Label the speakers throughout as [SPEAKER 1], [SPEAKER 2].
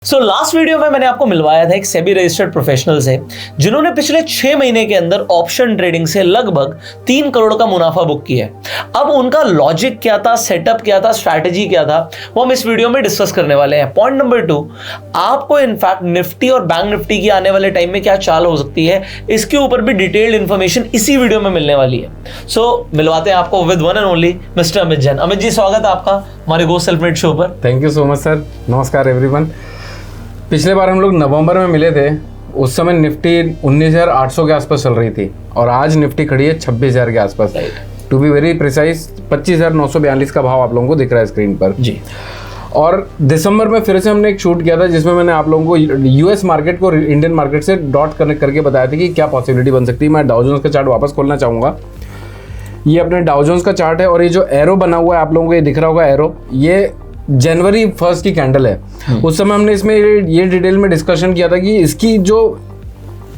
[SPEAKER 1] So last video में मैंने आपको मिलवाया था एक सेबी रजिस्टर्ड प्रोफेशनल से, जिन्होंने पिछले 6 महीने के अंदर ऑप्शन ट्रेडिंग से लगभग 3 करोड़ का मुनाफा बुक किया है। अब उनका लॉजिक क्या था, सेटअप क्या था, स्ट्रैटेजी क्या था, वो हम इस वीडियो में डिस्कस करने वाले हैं। पॉइंट नंबर 2, आपको इनफैक्ट निफ्टी और बैंक निफ्टी की आने वाले टाइम में क्या चाल हो सकती है, इसके ऊपर भी डिटेल्ड इंफॉर्मेशन इसी वीडियो में मिलने वाली है। सो मिलवाते हैं आपको with one and only mister Amit Jain. Amit ji, स्वागत है आपका हमारे गो सेल्फ मेड शो पर।
[SPEAKER 2] Thank you so much sir. नमस्कार एवरीवन। पिछले बार हम लोग नवंबर में मिले थे, उस समय निफ्टी 19,800 के आसपास चल रही थी और आज निफ्टी खड़ी है 26,000 के आसपास। टू बी वेरी प्रिसाइज 25,942 का भाव आप लोगों को दिख रहा है स्क्रीन पर जी। और दिसंबर में फिर से हमने एक शूट किया था जिसमें मैंने आप लोगों को यूएस मार्केट को इंडियन मार्केट से डॉट कनेक्ट करके बताया था कि क्या पॉसिबिलिटी बन सकती है। मैं डाउ जोन्स का चार्ट वापस खोलना चाहूँगा। ये अपने डाउ जोन्स का चार्ट है और ये जो एरो बना हुआ है आप लोगों को ये दिख रहा होगा एरो, ये जनवरी 1 की कैंडल है। उस समय हमने इसमें ये डिटेल में डिस्कशन किया था कि इसकी जो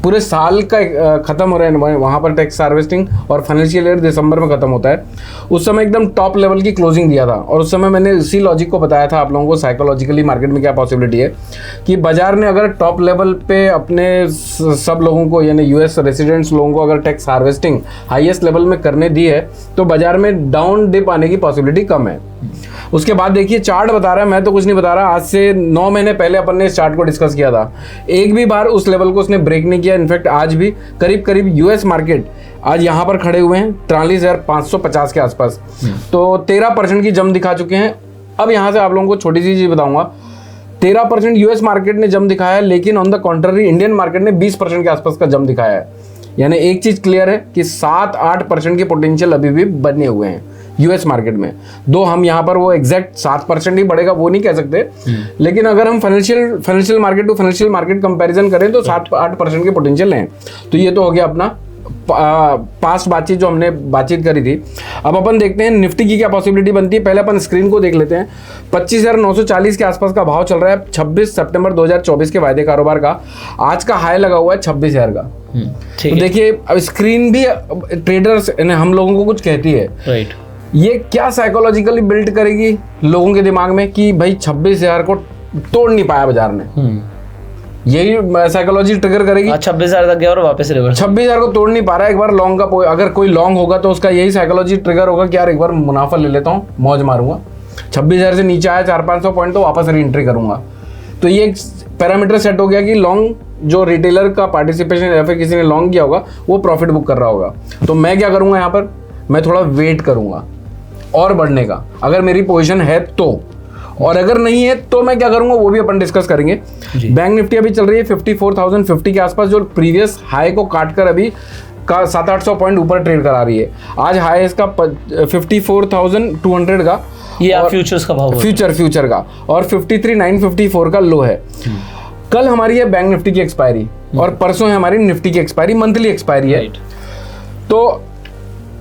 [SPEAKER 2] पूरे साल का खत्म हो रहा है वहाँ पर टैक्स हार्वेस्टिंग और फाइनेंशियल ईयर दिसंबर में खत्म होता है, उस समय एकदम टॉप लेवल की क्लोजिंग दिया था। और उस समय मैंने इसी लॉजिक को बताया था आप लोगों को साइकोलॉजिकली मार्केट में क्या पॉसिबिलिटी है कि बाजार ने अगर टॉप लेवल पे अपने सब लोगों को यानी यूएस रेसिडेंट्स लोगों को अगर टैक्स हार्वेस्टिंग हाईएस्ट लेवल में करने दी है तो बाजार में डाउन डिप आने की पॉसिबिलिटी कम है। उसके बाद देखिए चार्ट बता रहा है, मैं तो कुछ नहीं बता रहा। आज से 9 महीने पहले अपन ने इस चार्ट को डिस्कस किया था, एक भी बार उस लेवल को उसने ब्रेक नहीं किया। इनफैक्ट आज भी करीब करीब यूएस मार्केट आज यहाँ पर खड़े हुए हैं 43,550 के आसपास, तो 13% की जम दिखा चुके हैं। अब यहाँ से आप लोगों को छोटी सी चीज बताऊंगा, 13% यूएस मार्केट ने जम दिखाया है, लेकिन on the contrary Indian market ने 20% के आसपास का जम दिखाया है। यानी एक चीज क्लियर है कि 7-8% के पोटेंशियल अभी भी बने हुए हैं यूएस मार्केट में। दो हम यहाँ पर वो एग्जैक्ट 7% ही बढ़ेगा वो नहीं कह सकते, लेकिन अगर हम financial market to financial market comparison करें तो 7-8% के पोटेंशियल हैं। तो ये तो हो गया अपना पास्ट बातचीत जो हमने बातचीत करी थी। अब अपन देखते हैं निफ्टी की क्या पॉसिबिलिटी बनती है। पहले अपन स्क्रीन को देख लेते हैं। 25,940 के आसपास का भाव चल रहा है 26 सितंबर 2024 के वायदे कारोबार का। आज का हाई लगा हुआ है 26,000 का। तो देखिए अब स्क्रीन भी ट्रेडर्स हम लोगों को कुछ कहती है, राइट। ये क्या साइकोलॉजिकली बिल्ड करेगी लोगों के दिमाग में कि भाई 26,000 को तोड़ नहीं पाया बाजार ने, यही साइकोलॉजी ट्रिगर करेगी।
[SPEAKER 1] 26,000 तक गया और वापस रिवर्स।
[SPEAKER 2] 26,000 को तोड़ नहीं पा रहा है। एक बार लॉन्ग का अगर कोई लॉन्ग होगा तो उसका यही साइकोलॉजी ट्रिगर होगा कि यार एक बार मुनाफा ले लेता हूँ, मौज मारूंगा। 26,000 से नीचे आया 400-500 पॉइंट तो वापस री एंट्री करूंगा। तो ये एक पैरामीटर सेट हो गया कि लॉन्ग जो रिटेलर का पार्टिसिपेशन या फिर किसी ने लॉन्ग किया होगा वो प्रॉफिट बुक कर रहा होगा। तो मैं क्या करूंगा यहाँ पर, मैं थोड़ा वेट करूंगा और बढ़ने का, अगर मेरी पोजीशन है तो। और अगर नहीं है तो मैं क्या करूंगा वो भी अपन डिस्कस करेंगे। बैंक निफ्टी अभी चल रही है 54,050 के आसपास, जो प्रीवियस हाई को काटकर अभी का 700-800 पॉइंट ऊपर ट्रेड करा रही है। आज हाई इसका 54,200 का,
[SPEAKER 1] ये फ्यूचर्स का भाव,
[SPEAKER 2] फ्यूचर का, और 53,954 का लो है। कल हमारी है बैंक निफ्टी की एक्सपायरी और परसों है हमारी निफ्टी की एक्सपायरी, मंथली एक्सपायरी है। तो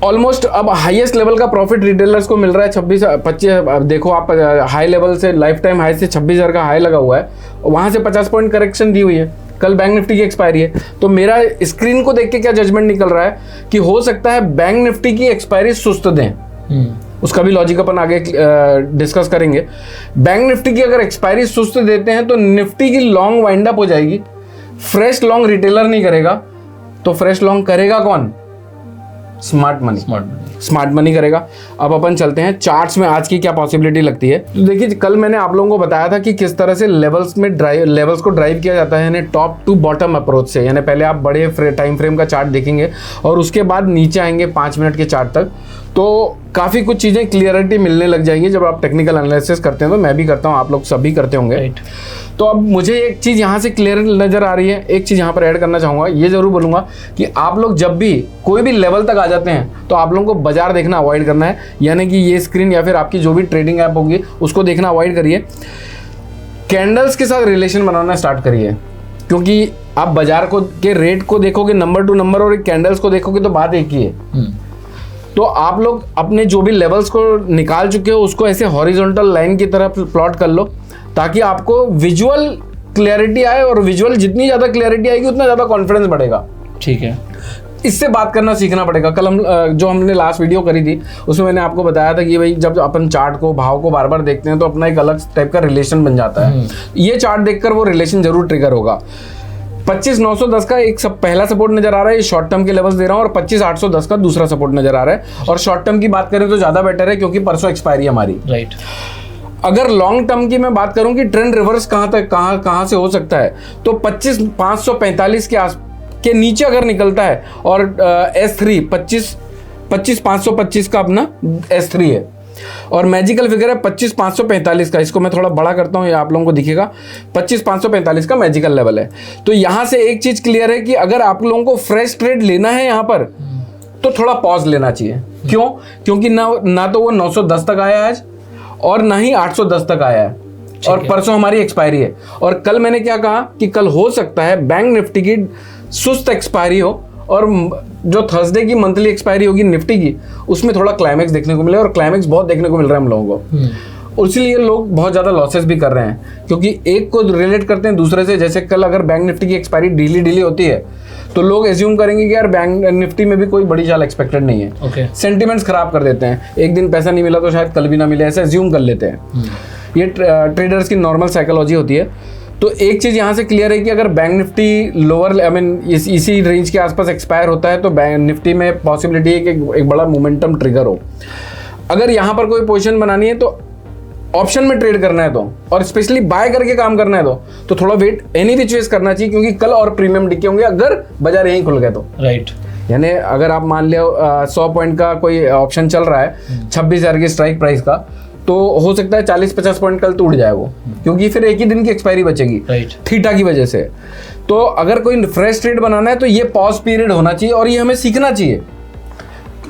[SPEAKER 2] ऑलमोस्ट अब हाईएस्ट लेवल का प्रॉफिट रिटेलर्स को मिल रहा है 26-25। देखो आप हाई लेवल से लाइफ टाइम हाई से 26,000 का हाई लगा हुआ है, वहां से 50 पॉइंट करेक्शन दी हुई है। कल बैंक निफ्टी की एक्सपायरी है, तो मेरा स्क्रीन को देख के क्या जजमेंट निकल रहा है कि हो सकता है बैंक निफ्टी की एक्सपायरी सुस्त दें। उसका भी लॉजिक अपन आगे डिस्कस करेंगे। बैंक निफ्टी की अगर एक्सपायरी सुस्त देते हैं तो निफ्टी की लॉन्ग वाइंड अप हो जाएगी। फ्रेश लॉन्ग रिटेलर नहीं करेगा तो फ्रेश लॉन्ग करेगा कौन? स्मार्ट मनी करेगा। अब अपन चलते हैं चार्ट्स में आज की क्या पॉसिबिलिटी लगती है। तो देखिए कल मैंने आप लोगों को बताया था कि किस तरह से लेवल्स को ड्राइव किया जाता है, यानी टॉप टू बॉटम अप्रोच से। यानी पहले आप बड़े टाइम फ्रेम का चार्ट देखेंगे और उसके बाद नीचे आएंगे 5 मिनट के चार्ट तक, तो काफ़ी कुछ चीज़ें क्लियरिटी मिलने लग जाएंगी। जब आप टेक्निकल एनालिसिस करते हैं तो मैं भी करता हूँ, आप लोग सभी करते होंगे। तो अब मुझे एक चीज़ यहाँ से क्लियर नज़र आ रही है, एक चीज़ यहाँ पर ऐड करना चाहूँगा। ये ज़रूर बोलूँगा कि आप लोग जब भी कोई भी लेवल तक आ जाते हैं तो आप लोगों को बाजार देखना अवॉइड करना है। यानी कि ये स्क्रीन या फिर आपकी जो भी ट्रेडिंग ऐप होगी उसको देखना अवॉइड करिए। कैंडल्स के साथ रिलेशन बनाना स्टार्ट करिए, क्योंकि आप बाजार को के रेट को देखोगे नंबर टू नंबर और कैंडल्स को देखोगे तो बात एक ही है। तो आप लोग अपने जो भी लेवल्स को निकाल चुके हो उसको ऐसे हॉरिजॉन्टल लाइन की तरह प्लॉट कर लो, ताकि आपको विजुअल क्लैरिटी आए, और विजुअल जितनी ज़्यादा क्लैरिटी आएगी उतना ज़्यादा कॉन्फिडेंस बढ़ेगा।
[SPEAKER 1] ठीक है।
[SPEAKER 2] इससे बात करना सीखना पड़ेगा। कल हम जो हमने लास्ट वीडियो करी थी उसमें मैंने आपको बताया था कि भाई जब अपन चार्ट को भाव को बार बार देखते हैं तो अपना एक अलग टाइप का रिलेशन बन जाता है। ये चार्ट देखकर वो रिलेशन जरूर ट्रिगर होगा। 25,910 का एक पहला सपोर्ट नजर आ रहा है, ये शॉर्ट टर्म के लेवल्स दे रहा हूं, और 25,810 का दूसरा सपोर्ट नजर आ रहा है। और शॉर्ट टर्म की बात करें तो ज्यादा बेटर है क्योंकि परसों एक्सपायरी हमारी।
[SPEAKER 1] राइट।
[SPEAKER 2] अगर लॉन्ग टर्म की मैं बात करूं कि ट्रेंड रिवर्स कहां से हो सकता है, तो 25,545 के नीचे अगर निकलता है और S3 25,525 का अपना S3 है और मैजिकल फिगर है 25,545 का। इसको मैं थोड़ा बड़ा करता हूं, ये आप लोगों को दिखेगा। 25,545 का मैजिकल लेवल है। तो यहां से एक चीज क्लियर है कि अगर आप लोगों को फ्रेश ट्रेड लेना है यहां पर तो थोड़ा पॉज लेना चाहिए। क्यों? क्योंकि ना तो वो 910 तक आया आज और ना ही 810 तक आया है और परसों हमारी एक्सपायरी है। और कल मैंने क्या कहा कि कल हो सकता है बैंक निफ्टी की सुस्त एक्सपायरी हो और जो थर्सडे की मंथली एक्सपायरी होगी निफ्टी की उसमें थोड़ा क्लाइमेक्स देखने को मिले, और क्लाइमेक्स बहुत देखने को मिल रहा है हम लोगों को। इसीलिए लोग बहुत ज़्यादा लॉसेस भी कर रहे हैं क्योंकि एक को रिलेट करते हैं दूसरे से। जैसे कल अगर बैंक निफ्टी की एक्सपायरी डिली होती है तो लोग एज्यूम करेंगे कि यार बैंक निफ्टी में भी कोई बड़ी चाल एक्सपेक्टेड नहीं है। सेंटिमेंट्स खराब कर देते हैं, एक दिन पैसा नहीं मिला तो शायद कल भी ना मिले, ऐसा एज्यूम कर लेते हैं। ये ट्रेडर्स की नॉर्मल साइकोलॉजी होती है। तो एक चीज़ यहाँ से क्लियर है कि अगर बैंक निफ्टी लोअर इसी रेंज के आसपास एक्सपायर होता है तो बैंक निफ्टी में पॉसिबिलिटी है कि एक बड़ा मोमेंटम ट्रिगर हो। अगर यहाँ पर कोई पोजीशन बनानी है तो ऑप्शन में ट्रेड करना है तो, और स्पेशली बाय करके काम करना है तो थोड़ा वेट एनी विच वेज करना चाहिए क्योंकि कल और प्रीमियम दिखे होंगे अगर बाजार यहीं खुल गए तो।
[SPEAKER 1] राइट।
[SPEAKER 2] यानी अगर आप मान लिया 100 पॉइंट का कोई ऑप्शन चल रहा है 26,000 के स्ट्राइक प्राइस का, तो हो सकता है 40-50 पॉइंट कल टूट जाए वो, क्योंकि फिर एक ही दिन की एक्सपायरी बचेगी थीटा की वजह से। तो अगर कोई फ्रेश ट्रेड बनाना है तो ये पॉज पीरियड होना चाहिए और ये हमें सीखना चाहिए।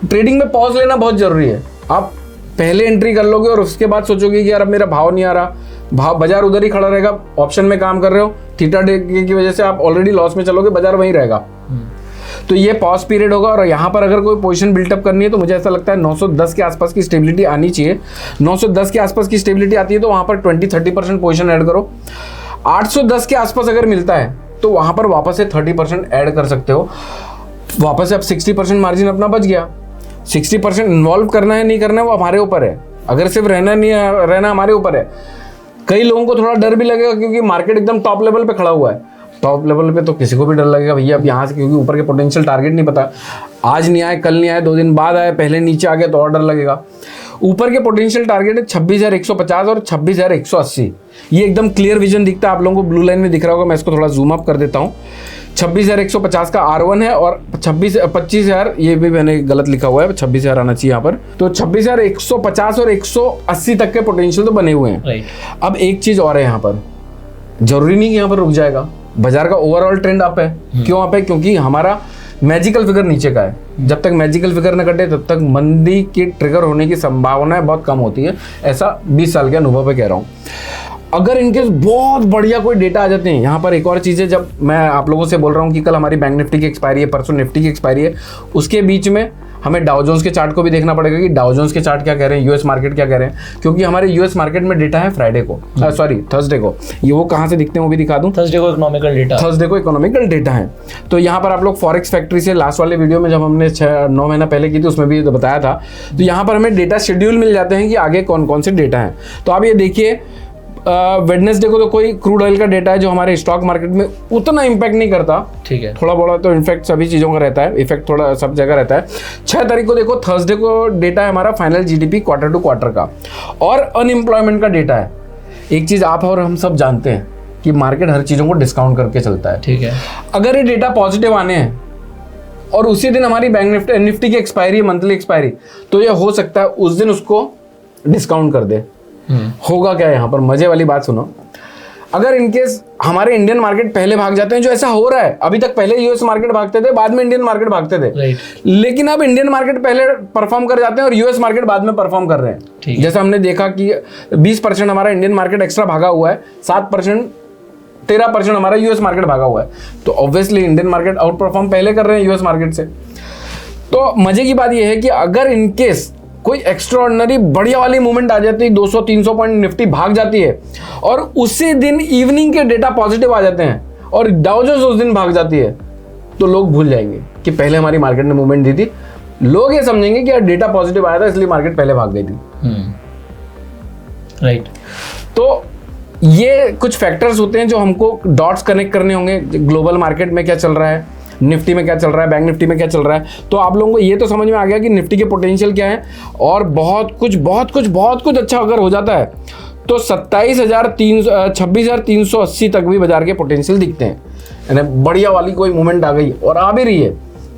[SPEAKER 2] ट्रेडिंग में पॉज लेना बहुत जरूरी है। आप पहले एंट्री कर लोगे और उसके बाद सोचोगे कि यार अब मेरा भाव नहीं आ रहा, भाव बाजार उधर ही खड़ा रहेगा, ऑप्शन में काम कर रहे हो, थीटा डे की वजह से आप ऑलरेडी लॉस में चलोगे, बाजार वहीं रहेगा। तो ये पॉज पीरियड होगा और यहाँ पर अगर कोई पोजीशन बिल्टअप करनी है तो मुझे ऐसा लगता है 910 के आसपास की स्टेबिलिटी आनी चाहिए। 910 के आसपास की स्टेबिलिटी आती है तो वहाँ पर 20-30% पोजीशन ऐड करो। 810 के आसपास अगर मिलता है तो वहाँ पर वापस से 30% ऐड कर सकते हो। वापस से अब 60% मार्जिन अपना बच गया। 60% इन्वॉल्व करना है नहीं करना है वो हमारे ऊपर है, अगर सिर्फ रहना हमारे ऊपर है। कई लोगों को थोड़ा डर भी लगेगा क्योंकि मार्केट एकदम टॉप लेवल पे खड़ा हुआ है। टॉप लेवल पे तो किसी को भी डर लगेगा भैया अब यहाँ से, क्योंकि ऊपर के पोटेंशियल टारगेट नहीं पता, आज नहीं आए कल नहीं आए 2 दिन बाद आए, पहले नीचे आ गए तो और डर लगेगा। ऊपर के पोटेंशियल टारगेट है 26,150 और 26,180। ये एकदम क्लियर विजन दिखता है आप लोगों को, ब्लू लाइन में दिख रहा होगा। मैं इसको थोड़ा जूम अप कर देता हूँ। 26,150 का R1 है और 25,000 ये भी मैंने गलत लिखा हुआ है, 26,000 आना चाहिए यहाँ पर। तो 26,150 और 180 तक के पोटेंशियल तो बने हुए हैं। अब एक चीज और है यहाँ पर, जरूरी नहीं कि यहाँ पर रुक जाएगा, बाजार का ओवरऑल ट्रेंड अप है। क्यों अप है? क्योंकि हमारा मैजिकल फिगर नीचे का है। जब तक मैजिकल फिगर न कटे तब तक मंदी की ट्रिगर होने की संभावना बहुत कम होती है, ऐसा 20 साल के अनुभव पे कह रहा हूँ। अगर इनकेस बहुत बढ़िया कोई डेटा आ जाते हैं, यहाँ पर एक और चीज़ है, जब मैं आप लोगों से बोल रहा हूँ कि कल हमारी बैंक निफ्टी की एक्सपायरी है, परसों निफ्टी की एक्सपायरी है, उसके बीच में हमें डाउ जोन्स के चार्ट को भी देखना पड़ेगा कि डाउ जोन्स के चार्ट क्या कह रहे हैं, यूएस मार्केट क्या कह रहे हैं, क्योंकि हमारे यूएस मार्केट में डेटा है फ्राइडे को, थर्सडे को। ये वो कहाँ से दिखते हैं वो भी दिखा दूँ।
[SPEAKER 1] थर्सडे को इकोनॉमिकल डेटा है। तो यहाँ पर आप लोग फॉरेक्स फैक्ट्री से लास्ट वाले वीडियो में जब हमने 6-9 महीना पहले की थी उसमें भी बताया था, तो यहाँ पर हमें डेटा शेड्यूल मिल जाते हैं कि आगे कौन कौन से डेटा हैं। तो आप ये देखिए, वेडनेसडे को तो कोई क्रूड ऑयल का डेटा है जो हमारे स्टॉक मार्केट में उतना इंपैक्ट नहीं करता, ठीक है, थोड़ा बड़ा तो इनफैक्ट सभी चीज़ों का रहता है, इफेक्ट थोड़ा सब जगह रहता है। 6 तारीख को देखो, थर्सडे को डेटा है हमारा final GDP quarter to quarter का और अनएम्प्लॉयमेंट का डेटा है। एक चीज़ आप और हम सब जानते हैं कि मार्केट हर चीज़ों को डिस्काउंट करके चलता है, ठीक है। अगर ये डेटा पॉजिटिव आने हैं और उसी दिन हमारी बैंक निफ्टी की एक्सपायरी, मंथली एक्सपायरी, तो ये हो सकता है उस दिन उसको डिस्काउंट कर दे। होगा क्या यहाँ पर, मजे वाली बात सुनो, अगर इनकेस हमारे इंडियन मार्केट पहले भाग जाते हैं, जो ऐसा हो रहा है अभी तक, पहले यूएस मार्केट भागते थे, बाद में इंडियन मार्केट भागते थे, लेकिन अब इंडियन मार्केट पहले परफॉर्म कर जाते हैं और यूएस मार्केट बाद में परफॉर्म कर रहे हैं। जैसे हमने देखा कि 20% हमारा इंडियन मार्केट एक्स्ट्रा भागा हुआ है, 7% 13% हमारा यूएस मार्केट भागा हुआ है, तो obviously Indian market out perform पहले कर रहे हैं यूएस मार्केट से। तो मजे की बात यह है कि अगर इनकेस कोई एक्स्ट्राऑर्डिनरी बढ़िया वाली मूवमेंट आ जाती है, 200-300 पॉइंट निफ्टी भाग जाती है और उसी दिन इवनिंग के डेटा पॉजिटिव आ जाते हैं और डाउ जोन्स उस दिन भाग जाती है,
[SPEAKER 2] तो लोग भूल जाएंगे कि पहले हमारी मार्केट ने मूवमेंट दी थी। लोग ये समझेंगे कि यार डेटा पॉजिटिव आया था इसलिए मार्केट पहले भाग गई थी।
[SPEAKER 1] राइट।
[SPEAKER 2] तो ये कुछ फैक्टर्स होते हैं जो हमको डॉट्स कनेक्ट करने होंगे। ग्लोबल मार्केट में क्या चल रहा है, निफ्टी में क्या चल रहा है, बैंक निफ्टी में क्या चल रहा है। तो आप लोगों को ये तो समझ में आ गया कि निफ्टी के पोटेंशियल क्या है, और बहुत कुछ अच्छा अगर हो जाता है तो 26,380 तक भी बाजार के पोटेंशियल दिखते हैं। यानी बढ़िया वाली कोई मूवमेंट आ गई और आ भी रही है,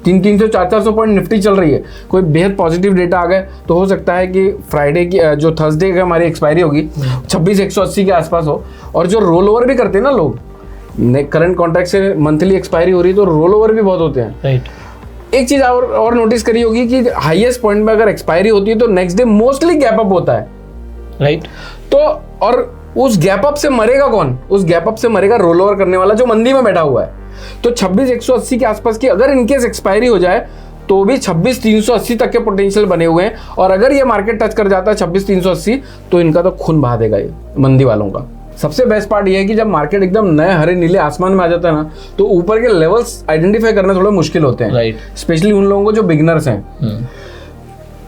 [SPEAKER 2] 300 400 पॉइंट निफ्टी चल रही है, कोई बेहद पॉजिटिव डेटा आ गए तो हो सकता है कि फ्राइडे की जो थर्सडे का हमारी एक्सपायरी होगी 26,180 के आसपास हो। और जो रोल ओवर भी करते हैं ना लोग, करंट कॉन्ट्रैक्ट से मंथली एक्सपायरी हो रही है तो रोल ओवर भी बहुत होते हैं।
[SPEAKER 1] राइट।
[SPEAKER 2] एक चीज और नोटिस करी होगी कि हाईएस्ट पॉइंट में अगर एक्सपायरी होती है तो next day mostly gap up होता है।
[SPEAKER 1] राइट।
[SPEAKER 2] तो और उस गैप अप से मरेगा कौन? उस गैप अप से मरेगा रोल ओवर करने वाला जो मंदी में बैठा हुआ है। तो 26,180 के आसपास की अगर इनकेस एक्सपायरी हो जाए तो भी 26,380 तक के पोटेंशियल बने हुए हैं। और अगर ये मार्केट टच कर जाता है 26,380 तो इनका तो खून बहा देगा ये मंदी वालों का। सबसे बेस्ट पार्ट ये है कि जब मार्केट एकदम नए हरे नीले आसमान में आ जाता है ना तो ऊपर के लेवल्स आइडेंटिफाई करना थोड़ा मुश्किल होते हैं।
[SPEAKER 1] राइट।
[SPEAKER 2] स्पेशली उन लोगों को जो बिगनर्स हैं।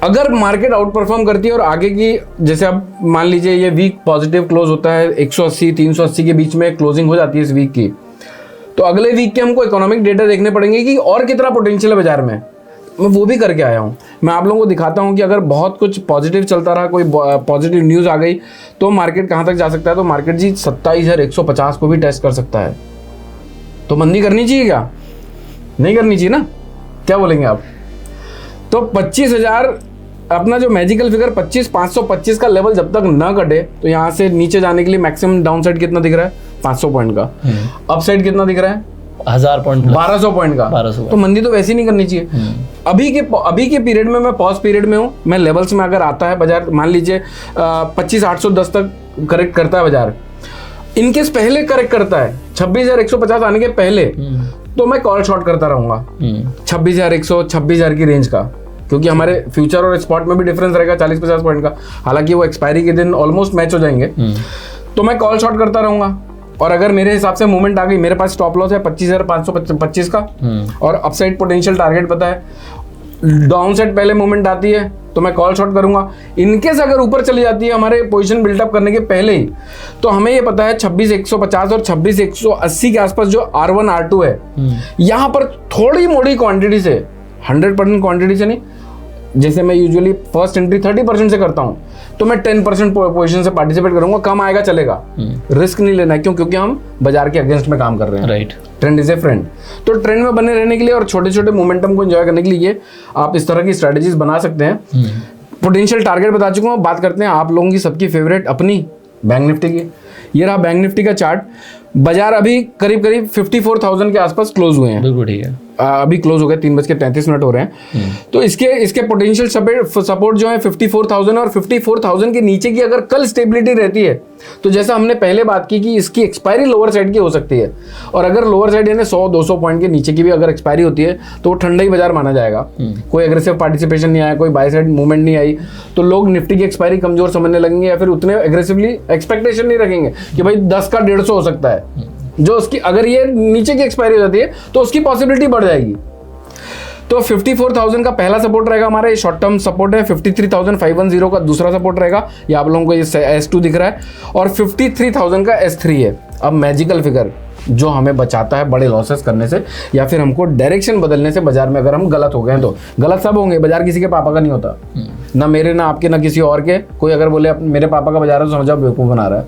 [SPEAKER 2] अगर मार्केट आउट परफॉर्म करती है और आगे की, जैसे अब मान लीजिए ये वीक पॉजिटिव क्लोज होता है, 180 380 के बीच में क्लोजिंग हो जाती है इस वीक की, तो अगले वीक के हमको इकोनॉमिक डेटा देखने पड़ेंगे कि और कितना पोटेंशियल है बाजार में। मैं वो भी करके आया हूँ। मैं आप लोगों को दिखाता हूँ कि अगर बहुत कुछ पॉजिटिव चलता रहा, कोई पॉजिटिव न्यूज़ आ गई तो मार्केट कहाँ तक जा सकता है। तो मार्केट जी 27,150 को भी टेस्ट कर सकता है। तो मंदी करनी चाहिए क्या? नहीं करनी चाहिए ना, क्या बोलेंगे आप? तो 25,000 अपना जो मैजिकल फिगर 25,525 का लेवल जब तक ना कटे तो यहाँ से नीचे जाने के लिए मैक्सिमम डाउन साइड कितना दिख रहा है? 500 पॉइंट का। अप साइड कितना दिख रहा है?
[SPEAKER 1] 1000 पॉइंट,
[SPEAKER 2] 1200 पॉइंट का।
[SPEAKER 1] 1200।
[SPEAKER 2] तो मंदी तो वैसे ही नहीं करनी चाहिए। अभी के पीरियड में मैं पॉज पीरियड में हूँ। मैं लेवल्स में अगर आता है बाजार, मान लीजिए 25,810 तक करेक्ट करता है बाजार, इनकेस पहले करेक्ट करता है 26,150 आने के पहले, तो मैं कॉल शॉर्ट करता रहूंगा 26,100 26,000 की रेंज का, क्योंकि हमारे फ्यूचर और स्पॉट में भी डिफरेंस रहेगा 40-50 पॉइंट का। हालांकि वो एक्सपायरी के दिन ऑलमोस्ट मैच हो जाएंगे, तो मैं कॉल शॉर्ट करता रहूंगा। और अगर मेरे हिसाब से मूवमेंट आ गई, मेरे पास स्टॉप लॉस है 25,525 का और अपसाइड पोटेंशियल टारगेट पता है, डाउन साइड पहले मूवमेंट आती है तो मैं कॉल शॉर्ट करूंगा। इनकेस अगर ऊपर चली जाती है हमारे पोजीशन बिल्डअप करने के पहले ही, तो हमें ये पता है 26,150 और 26,180 के आसपास जो R1 R2 है, यहां पर थोड़ी मोड़ी क्वांटिटी से, 100% क्वांटिटी से नहीं, जैसे मैं यूजुअली फर्स्ट एंट्री 30% से करता हूं, तो मैं 10% पोजीशन से पार्टिसिपेट करूंगा। कम आएगा चलेगा, रिस्क नहीं लेना है। क्यों? क्योंकि हम बाजार के अगेंस्ट में काम कर रहे हैं।
[SPEAKER 1] Right.
[SPEAKER 2] Trend is a friend. तो ट्रेंड में बने रहने के लिए और छोटे छोटे मोमेंटम को एंजॉय करने के लिए आप इस तरह की स्ट्रेटेजीज बना सकते हैं। पोटेंशियल टारगेट बता चुका हूं। बात करते हैं आप लोगों की सबकी फेवरेट अपनी बैंक निफ्टी की। ये रहा बैंक निफ्टी का चार्ट। बाजार अभी करीब 54,000 के आसपास क्लोज हुए हैं।
[SPEAKER 1] बिल्कुल ठीक है।
[SPEAKER 2] अभी क्लोज हो गए, 3:33 हो रहे हैं। तो इसके पोटेंशियल सपोर्ट जो है 54,000 और 54,000 के नीचे की अगर कल स्टेबिलिटी रहती है तो जैसा हमने पहले बात की कि इसकी एक्सपायरी लोअर साइड की हो सकती है, और अगर लोअर साइड यानी 100-200 पॉइंट के नीचे की भी अगर एक्सपायरी होती है तो वो ठंडा ही बाजार माना जाएगा। कोई एग्रेसिव पार्टिसिपेशन नहीं आया, कोई बाय साइड मूवमेंट नहीं आई, तो लोग निफ्टी की एक्सपायरी कमजोर समझने लगेंगे या फिर उतने एग्रेसिवली एक्सपेक्टेशन नहीं रखेंगे कि भाई 10 का 150 हो सकता है। जो उसकी अगर ये नीचे की एक्सपायरी हो जाती है तो उसकी पॉसिबिलिटी बढ़ जाएगी। तो 54,000 का पहला सपोर्ट रहेगा हमारा, ये शॉर्ट टर्म सपोर्ट है। 53,510 का दूसरा सपोर्ट रहेगा, ये आप लोगों को ये S2 दिख रहा है, और 53,000 का S3 है। अब मैजिकल फिगर जो हमें बचाता है बड़े लॉसेस करने से या फिर हमको डायरेक्शन बदलने से बाजार में अगर हम गलत हो गए तो। गलत सब होंगे, बाजार किसी के पापा का नहीं होता, ना मेरे ना आपके ना किसी और के। कोई अगर बोले मेरे पापा का बाजार है तो समझो बेवकूफ़ बना रहा है।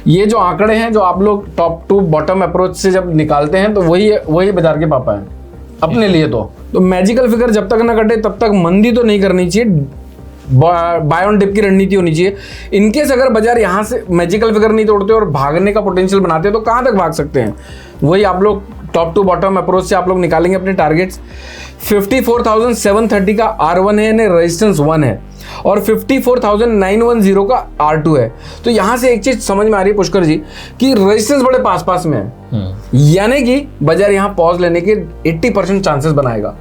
[SPEAKER 2] ये जो आंकड़े हैं जो आप लोग टॉप टू बॉटम अप्रोच से जब निकालते हैं तो वही बाजार के पापा हैं अपने लिए। तो मैजिकल फिगर जब तक ना कटे तब तक मंदी तो नहीं करनी चाहिए, बाय ऑन डिप की रणनीति होनी चाहिए। इनकेस अगर बाजार यहाँ से मैजिकल फिगर नहीं तोड़ते और भागने का पोटेंशियल बनाते हैं तो कहाँ तक भाग सकते हैं? वही आप लोग टॉप टू बॉटम अप्रोच से आप लोग निकालेंगे अपने टारगेट्स। 54,730 का R1 है यानी रेजिस्टेंस 1 है, और 54,910 का R2 है। तो यहां से एक चीज समझ में आ रही है पुष्कर जी कि रेजिस्टेंस बड़े पास पास में है, यानी कि बाजार यहां पॉज लेने के 80% चांसेस बनाएगा।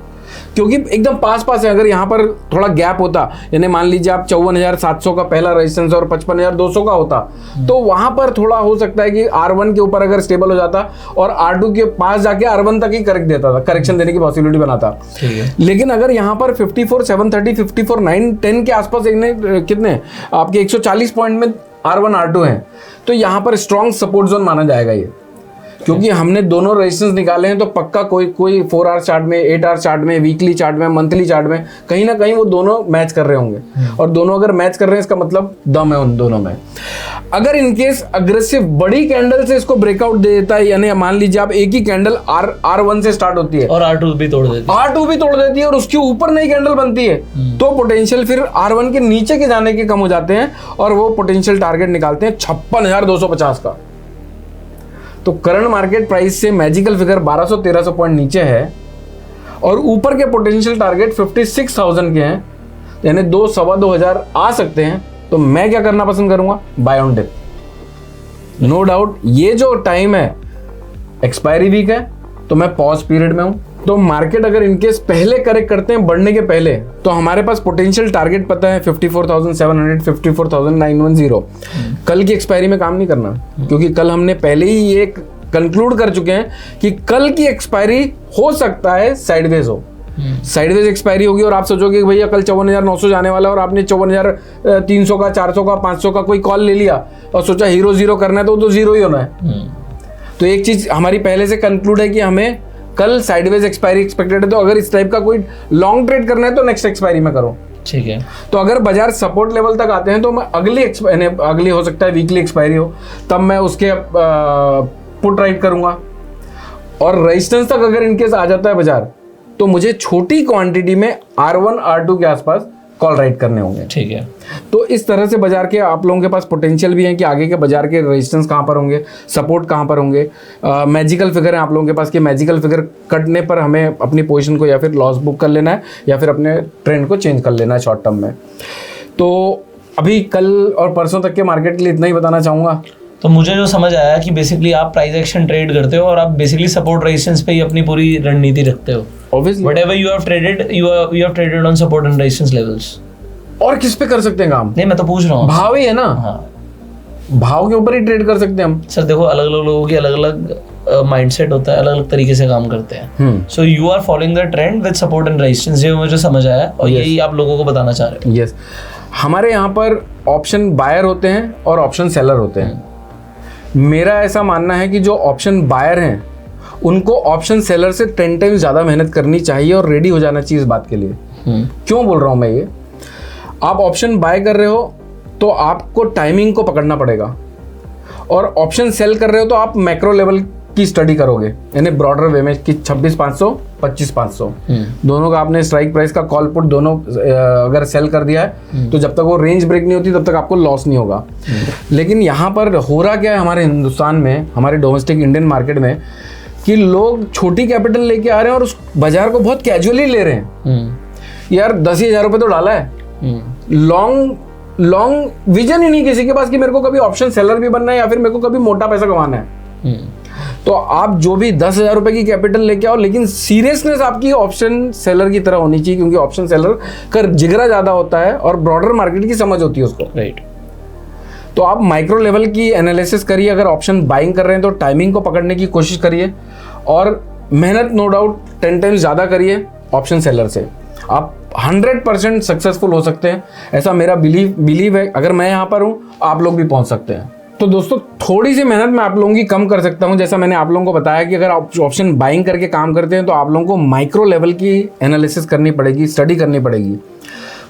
[SPEAKER 2] क्योंकि एकदम पास पास है। अगर यहाँ पर थोड़ा गैप होता, यानी मान लीजिए आप 54,700 का पहला रेजिस्टेंस और 55,200 का होता, तो वहां पर थोड़ा हो सकता है कि R1 के ऊपर अगर स्टेबल हो जाता और R2 के पास जाके R1 तक ही करेक्शन देने की पॉसिबिलिटी बनाता। लेकिन अगर यहाँ पर 54,730, 54,910 के आसपास कितने आपके 140 पॉइंट में R1 R2 हैं, तो यहाँ पर स्ट्रॉन्ग सपोर्ट जोन माना जाएगा ये, क्योंकि हमने दोनों रेजिस्टेंस निकाले हैं। तो पक्का कोई 4 आवर चार्ट में, 8 आवर चार्ट में, वीकली चार्ट में, मंथली चार्ट में कहीं ना कहीं वो दोनों मैच कर रहे होंगे। और दोनों अगर मैच कर रहे हैं इसका मतलब दम है उन दोनों में। अगर इनकेस अग्रेसिव बड़ी कैंडल से इसको ब्रेकआउट दे देता है, यानी मान लीजिए आप एक ही कैंडल R1 से स्टार्ट होती है
[SPEAKER 1] और R2 भी तोड़ देती है
[SPEAKER 2] और उसके ऊपर नई कैंडल बनती है, तो पोटेंशियल फिर R1 के नीचे के जाने के कम हो जाते हैं और वो पोटेंशियल टारगेट निकालते हैं 56,250 का। तो करंट मार्केट प्राइस से मैजिकल फिगर 1200-1300 पॉइंट नीचे है और ऊपर के पोटेंशियल टारगेट 56,000 के हैं, यानी 2-2,500 आ सकते हैं। तो मैं क्या करना पसंद करूंगा? Buy on dip. No doubt ये जो टाइम है एक्सपायरी वीक है, तो मैं पॉज पीरियड में हूं। तो मार्केट अगर इनकेस पहले करेक्ट करते हैं बढ़ने के पहले, तो हमारे पास पोटेंशियल टारगेट पता है 54,700, 54,910। कल की एक्सपायरी में काम नहीं करना, क्योंकि कल हमने पहले ही ये कंक्लूड कर चुके हैं कि कल की एक्सपायरी हो सकता है साइडवेज हो। साइडवेज एक्सपायरी होगी और आप सोचोगे कि भैया कल 54,900 जाने वाला है और आपने 54,300 का, 400 का, 500 का कोई कॉल ले लिया और सोचा हीरो जीरो करना है, तो जीरो ही होना है। तो एक चीज हमारी पहले से कंक्लूड है कि हमें कल साइडवेज एक्सपायरी एक्सपेक्टेड है। तो अगर इस टाइप का कोई लॉन्ग ट्रेड करना है तो नेक्स्ट एक्सपायरी में करो, ठीक है। तो अगर बाजार सपोर्ट लेवल तक आते हैं तो मैं अगली हो सकता है वीकली एक्सपायरी हो, तब मैं उसके पुट राइट करूंगा। और रेजिस्टेंस तक अगर इनकेस आ जाता है बाजार, तो मुझे छोटी क्वांटिटी में R1 R2 के आसपास कॉल राइट करने होंगे, ठीक है। तो इस तरह से बाजार के आप लोगों के पास पोटेंशियल भी है कि आगे के बाजार के रेजिस्टेंस कहाँ पर होंगे, सपोर्ट कहाँ पर होंगे। मैजिकल फिगर है आप लोगों के पास कि मैजिकल फिगर कटने पर हमें अपनी पोजीशन को या फिर लॉस बुक कर लेना है या फिर अपने ट्रेंड को चेंज कर लेना है शॉर्ट टर्म में। तो अभी कल और परसों तक के मार्केट के लिए इतना ही बताना चाहूँगा।
[SPEAKER 1] तो मुझे जो समझ आया कि बेसिकली आप प्राइस एक्शन ट्रेड करते हो और आप बेसिकली सपोर्ट रेजिस्टेंस पे ही अपनी पूरी रणनीति रखते हो।
[SPEAKER 2] Obviously,
[SPEAKER 1] whatever you have traded on support and resistance levels।
[SPEAKER 2] और किस पे कर सकते हैं काम?
[SPEAKER 1] नहीं, मैं तो पूछ रहा हूँ,
[SPEAKER 2] भाव ही है ना।
[SPEAKER 1] हाँ,
[SPEAKER 2] भाव के ऊपर ही ट्रेड कर सकते हैं हम।
[SPEAKER 1] सर देखो, अलग अलग लोगों की अलग अलग माइंडसेट होता है, अलग अलग तरीके से काम करते हैं। So you are following the trend with support and resistance, ये मुझे समझ आया और यही आप लोगों को बताना चाह रहे हो।
[SPEAKER 2] यस, हमारे यहाँ पर ऑप्शन बायर होते हैं और ऑप्शन सेलर होते हैं। मेरा ऐसा मानना है कि जो ऑप्शन बायर हैं उनको ऑप्शन सेलर से 10 टाइम्स ज़्यादा मेहनत करनी चाहिए और रेडी हो जाना चाहिए इस बात के लिए। क्यों बोल रहा हूँ मैं ये? आप ऑप्शन बाय कर रहे हो तो आपको टाइमिंग को पकड़ना पड़ेगा, और ऑप्शन सेल कर रहे हो तो आप मैक्रो लेवल की स्टडी करोगे, यानी ब्रॉडर वे में कि 26,500, 25,500 दोनों का आपने स्ट्राइक प्राइस का कॉल पुट दोनों अगर सेल कर दिया है तो जब तक वो रेंज ब्रेक नहीं होती तब तक आपको लॉस नहीं होगा। लेकिन यहाँ पर हो रहा क्या है हमारे हिंदुस्तान में, हमारे डोमेस्टिक इंडियन मार्केट में, कि लोग छोटी कैपिटल लेके आ रहे हैं और उस बाजार को बहुत कैजुअली ले रहे हैं। यार 10,000 रुपये तो डाला है, लॉन्ग विजन ही नहीं किसी के पास कि मेरे को कभी ऑप्शन सेलर भी बनना है या फिर मेरे को कभी मोटा पैसा कमाना है। तो आप जो भी 10,000 रुपए की कैपिटल लेके आओ, लेकिन सीरियसनेस आपकी ऑप्शन सेलर की तरह होनी चाहिए, क्योंकि ऑप्शन सेलर का जिगरा ज्यादा होता है और ब्रॉडर मार्केट की समझ होती है उसको, राइट। तो आप माइक्रो लेवल की एनालिसिस करिए। अगर ऑप्शन बाइंग कर रहे हैं तो टाइमिंग को पकड़ने की कोशिश करिए और मेहनत नो डाउट 10 टाइम्स ज़्यादा करिए ऑप्शन सेलर से। आप 100% सक्सेसफुल हो सकते हैं, ऐसा मेरा बिलीव है। अगर मैं यहाँ पर हूँ, आप लोग भी पहुँच सकते हैं। तो दोस्तों, थोड़ी सी मेहनत मैं आप लोगों की कम कर सकता हूँ। जैसा मैंने आप लोगों को बताया कि अगर आप ऑप्शन बाइंग करके काम करते हैं तो आप लोगों को माइक्रो लेवल की एनालिसिस करनी पड़ेगी, स्टडी करनी पड़ेगी।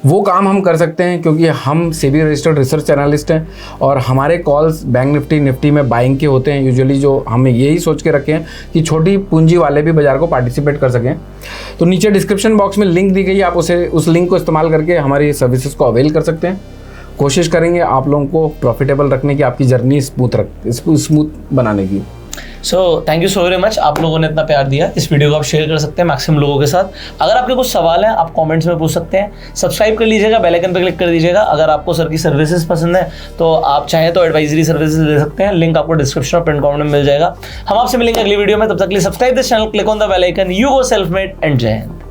[SPEAKER 2] वो काम हम कर सकते हैं क्योंकि हम सेबी रजिस्टर्ड रिसर्च एनालिस्ट हैं और हमारे कॉल्स बैंक निफ्टी में बाइंग के होते हैं यूजुअली, जो हमें यही सोच के रखे हैं कि छोटी पूंजी वाले भी बाजार को पार्टिसिपेट कर सकें। तो नीचे डिस्क्रिप्शन बॉक्स में लिंक दी गई है, आप उस लिंक को इस्तेमाल करके हमारी सर्विसेज को अवेल कर सकते हैं। कोशिश करेंगे आप लोगों को प्रॉफिटेबल रखने की, आपकी जर्नी स्मूथ बनाने की।
[SPEAKER 1] So thank you so very much, आप लोगों ने इतना प्यार दिया। इस वीडियो को आप शेयर कर सकते हैं मैक्सिमम लोगों के साथ। अगर आपके कुछ सवाल हैं आप कमेंट्स में पूछ सकते हैं। सब्सक्राइब कर लीजिएगा, बेल आइकन पर क्लिक कर दीजिएगा। अगर आपको सर की सर्विसेज पसंद है तो आप चाहें तो एडवाइजरी सर्विसेज ले सकते हैं, लिंक आपको डिस्क्रिप्शन और पिन कमेंट में मिल जाएगा। हम आपसे मिलेंगे अगली वीडियो में, तब तक के लिए subscribe this channel, click on the bell icon. You go self made and जय हिंद।